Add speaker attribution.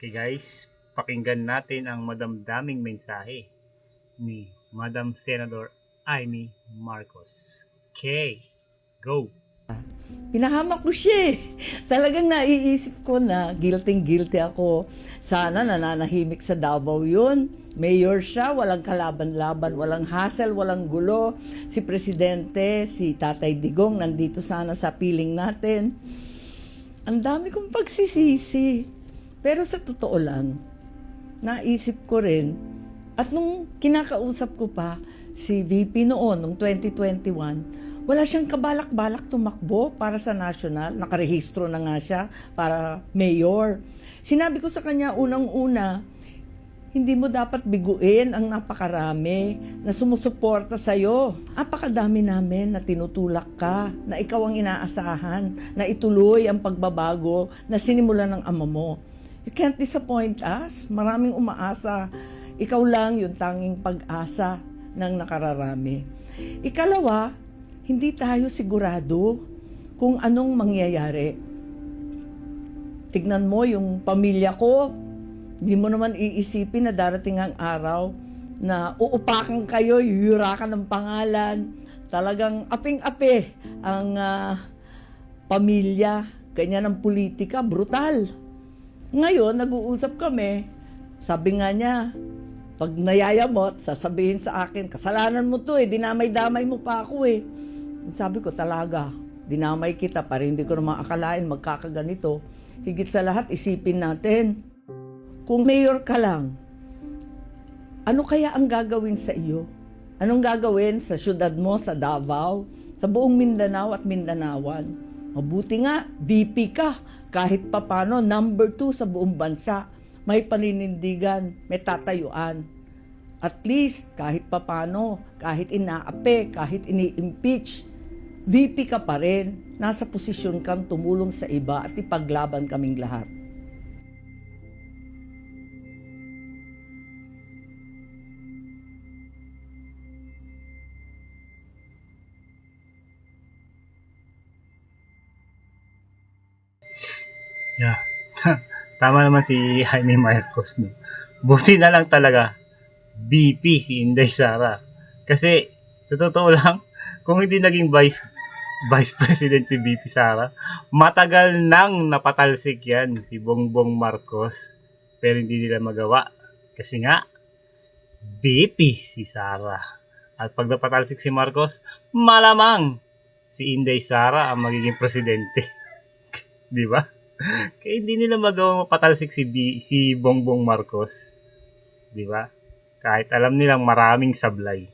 Speaker 1: Okay guys, pakinggan natin ang madamdaming mensahe ni Madam Senador Amy Marcos. Okay, go!
Speaker 2: Pinahamak ko siya eh. Talagang naiisip ko na guilty ako. Sana nananahimik sa Davao yun. Mayor siya, walang kalaban-laban, walang hassle, walang gulo. Si Presidente, si Tatay Digong, nandito sana sa piling natin. Ang dami kong pagsisisi. Pero sa totoo lang, naisip ko rin, at nung kinakausap ko pa si VP noon, nung 2021, wala siyang kabalak-balak tumakbo para sa national. Nakarehistro na nga siya para mayor. Sinabi ko sa kanya unang-una, hindi mo dapat biguin ang napakarami na sumusuporta sa'yo. Apakadami namin na tinutulak ka, na ikaw ang inaasahan, na ituloy ang pagbabago na sinimulan ng ama mo. You can't disappoint us. Maraming umaasa. Ikaw lang yung tanging pag-asa ng nakararami. Ikalawa, hindi tayo sigurado kung anong mangyayari. Tignan mo yung pamilya ko. Hindi mo naman iisipin na darating ang araw na uupakan kayo, yuyurakan ng pangalan. Talagang aping-api ang pamilya. Ganyan ang politika, brutal. Ngayon, nag-uusap kami. Sabi nga niya, pag nayayamot, sasabihin sa akin, kasalanan mo to dinamay-damay mo pa ako Sabi ko talaga, dinamay kita para hindi ko naman akalain magkakaganito. Higit sa lahat, isipin natin, kung mayor ka lang, ano kaya ang gagawin sa iyo? Anong gagawin sa syudad mo, sa Davao, sa buong Mindanao at Mindanawan? Mabuti nga, VP ka, kahit papano, number 2 sa buong bansa. May paninindigan, may tatayuan. At least, kahit papano, kahit inaape, kahit ini-impeach, VP ka pa rin. Nasa posisyon kang tumulong sa iba at ipaglaban kaming lahat.
Speaker 1: Yeah. Tama naman si Jaime Marcos, no? Buti na lang talaga BP si Inday Sara. Kasi sa totoo lang, kung hindi naging Vice President si BP Sara, matagal nang napatalsik yan si Bongbong Marcos. Pero hindi nila magawa. Kasi nga, BP si Sara. At pag napatalsik si Marcos, malamang si Inday Sara ang magiging presidente. Di ba? Kaya hindi nila magawang mapatalsik si Bongbong Marcos. Di ba? Kahit alam nilang maraming sablay.